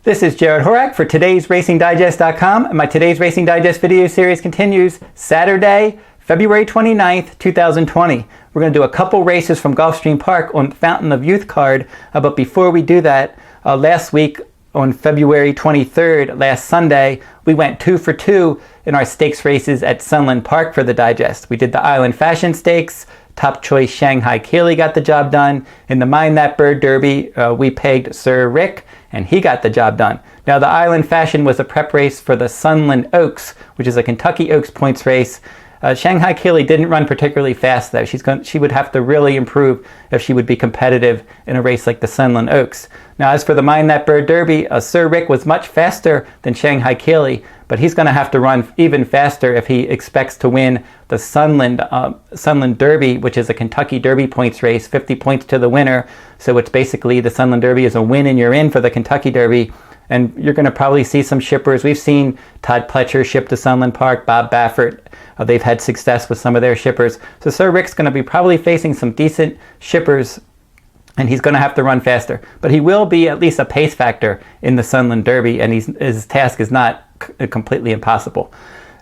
This is Jared Horak for today's RacingDigest.com, and my Today's Racing Digest video series continues Saturday, February 29th, 2020. We're going to do a couple races from Gulfstream Park on Fountain of Youth card, but before we do that, last week on February 23rd, last Sunday, we went 2 for 2 in our stakes races at Sunland Park for the Digest. We did the Island Fashion Stakes. Top choice Shanghai Keeley got the job done. In the Mind That Bird Derby, we pegged Sir Rick, and he got the job done. Now, the Island Fashion was a prep race for the Sunland Oaks, which is a Kentucky Oaks points race. Shanghai Keeley didn't run particularly fast, though. She would have to really improve if she would be competitive in a race like the Sunland Oaks. Now, as for the Mind That Bird Derby, Sir Rick was much faster than Shanghai Keeley, but he's going to have to run even faster if he expects to win the Sunland Derby, which is a Kentucky Derby points race, 50 points to the winner. So it's basically the Sunland Derby is a win and you're in for the Kentucky Derby. And you're going to probably see some shippers. We've seen Todd Pletcher ship to Sunland Park, Bob Baffert. They've had success with some of their shippers. So Sir Rick's going to be probably facing some decent shippers, and he's going to have to run faster. But he will be at least a pace factor in the Sunland Derby, and his task is not completely impossible.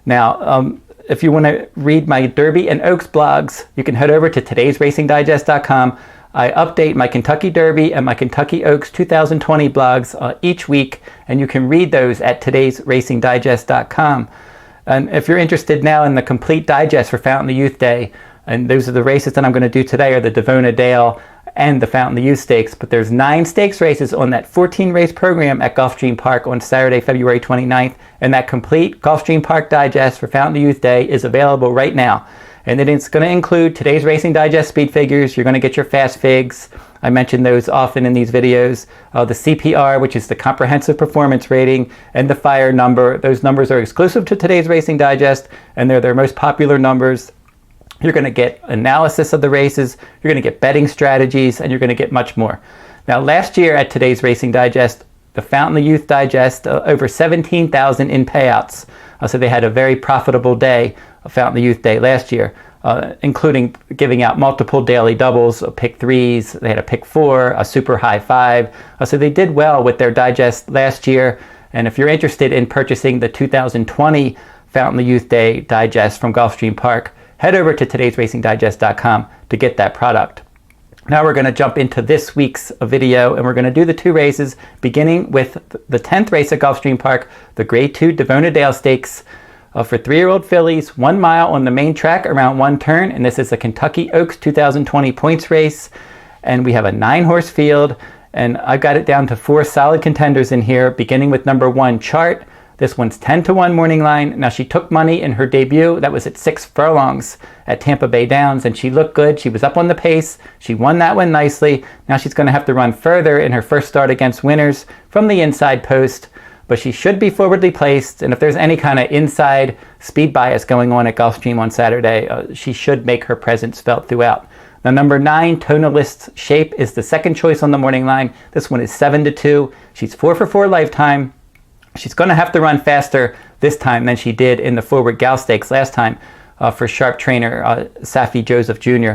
Now, if you want to read my Derby and Oaks blogs, you can head over to todaysracingdigest.com. I update my Kentucky Derby and my Kentucky Oaks 2020 blogs each week, and you can read those at todaysracingdigest.com. And if you're interested now in the complete digest for Fountain of Youth Day, and those are the races that I'm going to do today, are the Davona Dale and the Fountain of Youth Stakes, but there's 9 stakes races on that 14 race program at Gulfstream Park on Saturday, February 29th, and that complete Gulfstream Park digest for Fountain of Youth Day is available right now. And then it's going to include today's Racing Digest speed figures. You're going to get your fast figs. I mention those often in these videos. The CPR, which is the comprehensive performance rating, and the fire number. Those numbers are exclusive to today's Racing Digest, and they're their most popular numbers. You're going to get analysis of the races. You're going to get betting strategies, and you're going to get much more. Now, last year at today's Racing Digest, the Fountain of Youth Digest, over 17,000 in payouts. So they had a very profitable day, Fountain of Youth Day last year, including giving out multiple daily doubles, pick 3s. They had a pick 4, a super high 5. So they did well with their digest last year. And if you're interested in purchasing the 2020 Fountain of Youth Day digest from Gulfstream Park, head over to todaysracingdigest.com to get that product. Now we're going to jump into this week's video, and we're going to do the 2 races, beginning with the 10th race at Gulfstream Park, the Grade 2 Davona Dale Stakes for 3-year-old fillies, 1 mile on the main track around 1 turn, and this is a Kentucky Oaks 2020 points race, and we have a 9-horse field, and I've got it down to 4 solid contenders in here, beginning with number 1, Chart. This one's 10-1 morning line. Now, she took money in her debut. That was at 6 furlongs at Tampa Bay Downs, and she looked good. She was up on the pace. She won that one nicely. Now she's going to have to run further in her first start against winners from the inside post, but she should be forwardly placed, and if there's any kind of inside speed bias going on at Gulfstream on Saturday, she should make her presence felt throughout. Now, number 9, Tonalist Shape, is the second choice on the morning line. This one is 7-2. She's 4 for 4 lifetime. She's going to have to run faster this time than she did in the Forward Gal Stakes last time for sharp trainer Safi Joseph Jr.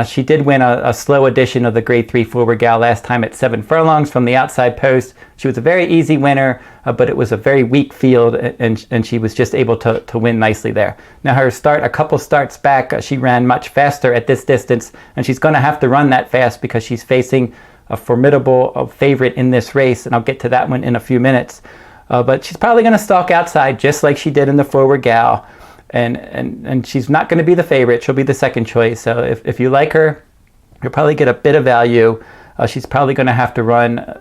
She did win a slow edition of the Grade 3 Forward Gal last time at 7 furlongs from the outside post. She was a very easy winner, but it was a very weak field, and she was just able to win nicely there. Now, her start, a couple starts back, she ran much faster at this distance, and she's going to have to run that fast because she's facing a formidable favorite in this race, and I'll get to that one in a few minutes. But she's probably going to stalk outside just like she did in the Forward Gal, and she's not going to be the favorite. She'll be the second choice. So if you like her, you'll probably get a bit of value. She's probably going to have to run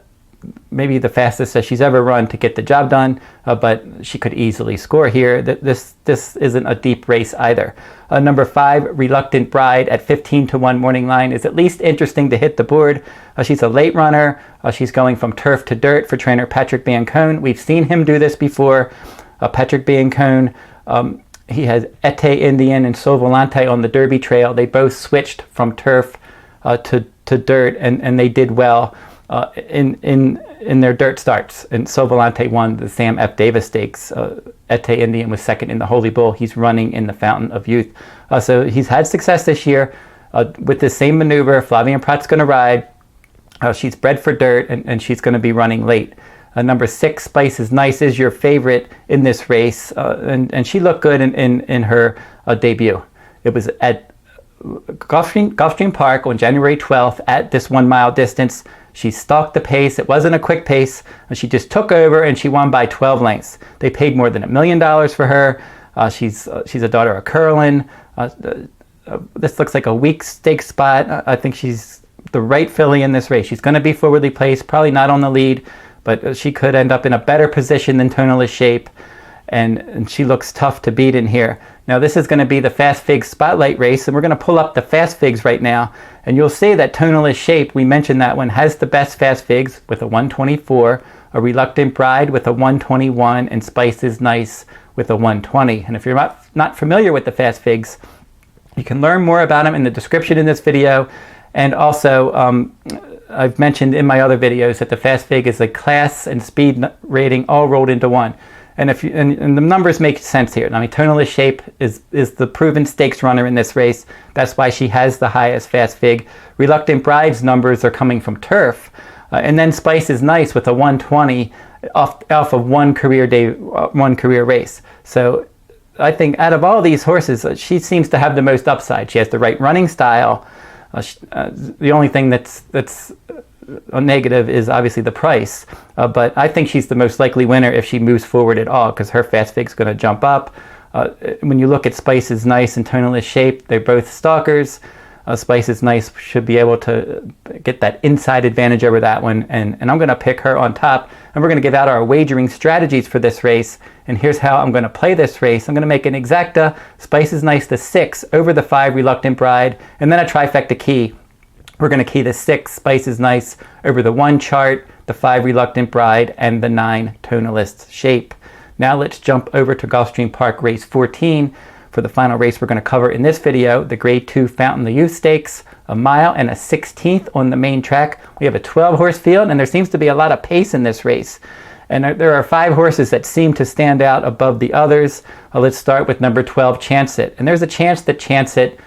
maybe the fastest that she's ever run to get the job done, but she could easily score here. This isn't a deep race either. Number 5, Reluctant Bride at 15-1 morning line is at least interesting to hit the board. She's a late runner. She's going from turf to dirt for trainer Patrick Biancone. We've seen him do this before. Patrick Biancone, he has Ete Indien and Sol Volante on the Derby Trail. They both switched from turf to dirt, and they did well in their dirt starts. And Sol Volante won the Sam F. Davis Stakes. Ete Indien was second in the Holy Bull. He's running in the Fountain of Youth. So he's had success this year with the same maneuver. Flavien Prat's going to ride. She's bred for dirt, and she's going to be running late. Number 6, Spice is Nice, is your favorite in this race, and she looked good in her debut. It was at Gulfstream Park on January 12th at this 1 mile distance. She stalked the pace. It wasn't a quick pace. She just took over and she won by 12 lengths. They paid more than $1 million for her. She's a daughter of Curlin. This looks like a weak stake spot. I think she's the right filly in this race. She's going to be forwardly placed, probably not on the lead, but she could end up in a better position than Tonalist Shape, and she looks tough to beat in here. Now this is going to be the Fast Figs Spotlight race, and we're going to pull up the Fast Figs right now, and you'll see that Tonalist Shape, we mentioned that one, has the best Fast Figs with a 124, a Reluctant Bride with a 121, and Spice is Nice with a 120. And if you're not familiar with the Fast Figs, you can learn more about them in the description in this video. And also, I've mentioned in my other videos that the Fast Fig is a class and speed rating all rolled into one. And and the numbers make sense here. I mean, Tonalist Shape is the proven stakes runner in this race. That's why she has the highest Fast Fig. Reluctant Bride's numbers are coming from turf. And then Spice is Nice with a 120 off of one career race. So I think out of all these horses, she seems to have the most upside. She has the right running style. The only thing that's a negative is obviously the price, but I think she's the most likely winner if she moves forward at all, because her Fast Fig's going to jump up. When you look at Spice is Nice and Tonalist Shape, they're both stalkers. Spice is Nice should be able to get that inside advantage over that one, and I'm going to pick her on top, and we're going to give out our wagering strategies for this race. And here's how I'm going to play this race. I'm going to make an exacta Spice is Nice the 6 over the 5 Reluctant Bride, and then a trifecta key. We're going to key the 6 Spice is Nice over the 1 Chart, the 5 Reluctant Bride, and the 9 Tonalist Shape. Now let's jump over to Gulfstream Park race 14. For the final race we're going to cover in this video, the Grade 2 Fountain the Youth Stakes, a mile and a 16th on the main track. We have a 12-horse field, and there seems to be a lot of pace in this race. And there are 5 horses that seem to stand out above the others. Let's start with number 12, Chance It. And there's a chance that Chance It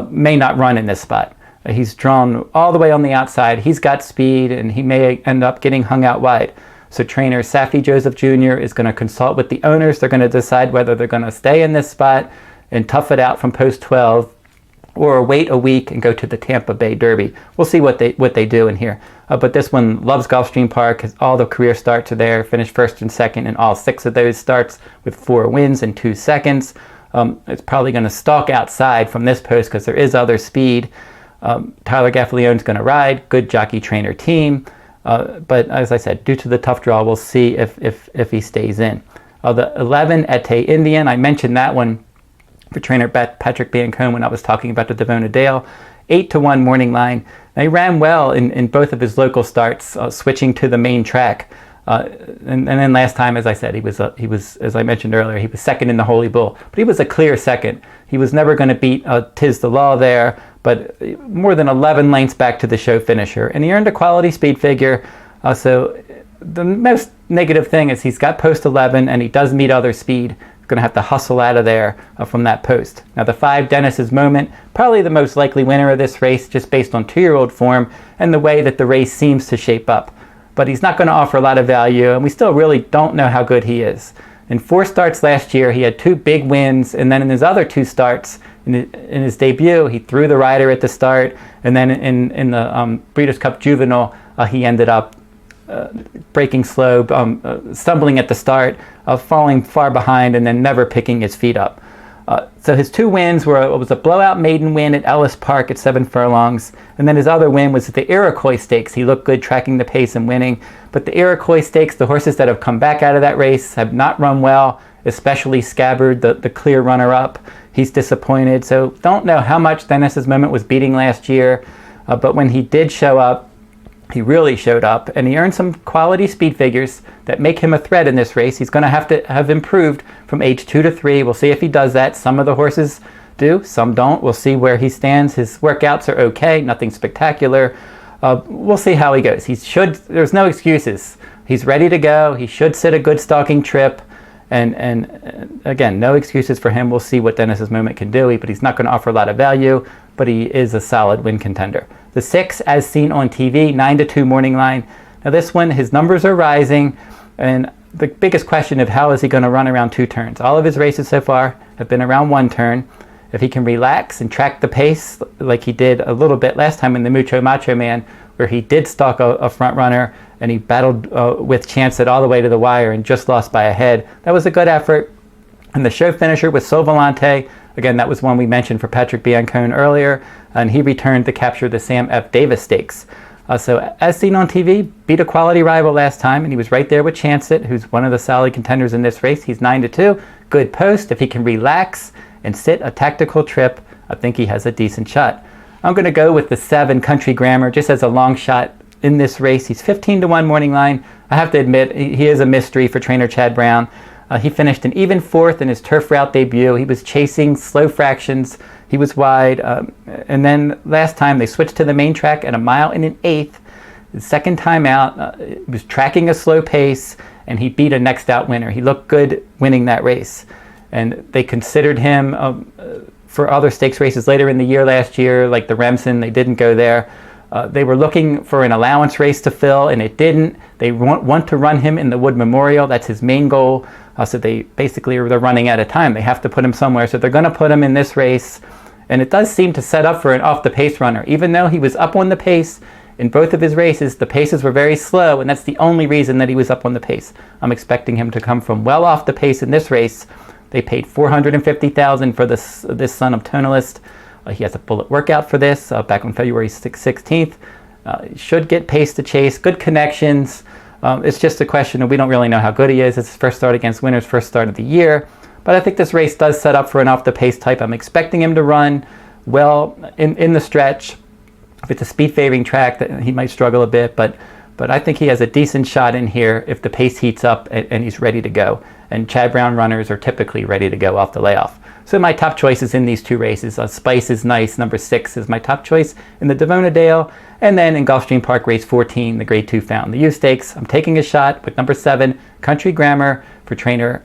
may not run in this spot. He's drawn all the way on the outside. He's got speed, and he may end up getting hung out wide. So trainer Safi Joseph Jr. is going to consult with the owners. They're going to decide whether they're going to stay in this spot and tough it out from post 12, or wait a week and go to the Tampa Bay Derby. We'll see what they do in here. But this one loves Gulfstream Park. All the career starts are there. Finished first and second in all 6 of those starts with 4 wins and 2 seconds. It's probably going to stalk outside from this post because there is other speed. Tyler Gaffalione's going to ride. Good jockey trainer team. But as I said, due to the tough draw, we'll see if he stays in. The 11, Ete Indien, I mentioned that one for trainer Patrick Biancone when I was talking about the Davona Dale. 8-1 morning line. Now, he ran well in both of his local starts, switching to the main track. And then last time, as I said, he was, as I mentioned earlier, he was second in the Holy Bull. But he was a clear second. He was never going to beat Tis the Law there, but more than 11 lengths back to the show finisher. And he earned a quality speed figure. So the most negative thing is he's got post 11, and he does meet other speed. Going to have to hustle out of there from that post. Now the 5, Dennis's Moment, probably the most likely winner of this race just based on 2-year-old form and the way that the race seems to shape up. But he's not going to offer a lot of value, and we still really don't know how good he is. In 4 starts last year, he had 2 big wins, and then in his other 2 starts, in his debut, he threw the rider at the start, and then in the Breeders' Cup Juvenile, he ended up breaking slow, stumbling at the start, falling far behind, and then never picking his feet up. So his 2 wins was a blowout maiden win at Ellis Park at 7 furlongs, and then his other win was at the Iroquois Stakes. He looked good tracking the pace and winning, but the Iroquois Stakes, the horses that have come back out of that race have not run well, especially Scabbard, the clear runner-up. He's disappointed, so don't know how much Dennis's Moment was beating last year, but when he did show up, he really showed up, and he earned some quality speed figures that make him a threat in this race. He's going to have improved from age 2 to 3. We'll see if he does that. Some of the horses do, some don't. We'll see where he stands. His workouts are okay, nothing spectacular. We'll see how he goes. There's no excuses. He's ready to go. He should sit a good stalking trip. And again, no excuses for him. We'll see what Dennis's Moment can do, but he's not going to offer a lot of value, but he is a solid win contender. The 6, as seen on TV, 9-2 morning line. Now this one, his numbers are rising, and the biggest question of how is he going to run around 2 turns. All of his races so far have been around 1 turn. If he can relax and track the pace like he did a little bit last time in the Mucho Macho Man, where he did stalk a front runner and he battled with Chance It all the way to the wire and just lost by a head. That was a good effort. And the show finisher with Sol Volante, again, that was one we mentioned for Patrick Biancone earlier, and he returned to capture the Sam F. Davis Stakes. So as seen on TV, beat a quality rival last time, and he was right there with Chance It, who's one of the solid contenders in this race. He's 9-2, good post. If he can relax and sit a tactical trip, I think he has a decent shot. I'm going to go with the 7 Country Grammar, just as a long shot in this race. He's 15-1 morning line. I have to admit, he is a mystery for trainer Chad Brown. He finished an even 4th in his turf route debut. He was chasing slow fractions. He was wide. And then last time they switched to the main track at 1 1/8. The second time out, he was tracking a slow pace, and he beat a next out winner. He looked good winning that race. And they considered him for other stakes races later in the year last year, like the Remsen. They didn't go there. They were looking for an allowance race to fill, and it didn't. They want to run him in the Wood Memorial. That's his main goal. So they're running out of time. They have to put him somewhere. So they're going to put him in this race. And it does seem to set up for an off-the-pace runner. Even though he was up on the pace in both of his races, the paces were very slow, and that's the only reason that he was up on the pace. I'm expecting him to come from well off the pace in this race. They paid $450,000 for this son of Tonalist. He has a bullet workout for this back on February 16th. Should get pace to chase, good connections. It's just a question of we don't really know how good he is. It's his first start against winners, first start of the year. But I think this race does set up for an off-the-pace type. I'm expecting him to run well in the stretch. If it's a speed-favoring track, that he might struggle a bit. But I think he has a decent shot in here if the pace heats up and he's ready to go. And Chad Brown runners are typically ready to go off the layoff. So my top choices in these 2 races, Spice is nice. Number 6 is my top choice in the Davona Dale. And then in Gulfstream Park, race 14, the Grade 2 Fountain, the U Stakes. I'm taking a shot with number 7, Country Grammar, for trainer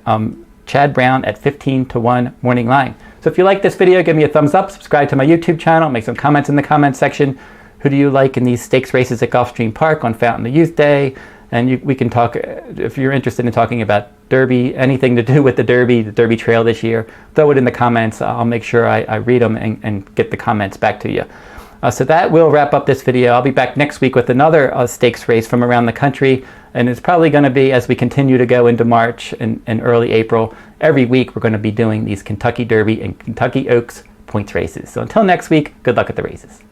Chad Brown at 15-1 morning line. So if you like this video, give me a thumbs up, subscribe to my YouTube channel, make some comments in the comment section. Who do you like in these stakes races at Gulfstream Park on Fountain the Youth Day? And we can talk, if you're interested in talking about Derby, anything to do with the Derby Trail this year, throw it in the comments. I'll make sure I read them and get the comments back to you. So that will wrap up this video. I'll be back next week with another stakes race from around the country. And it's probably going to be, as we continue to go into March and early April, every week we're going to be doing these Kentucky Derby and Kentucky Oaks points races. So until next week, good luck at the races.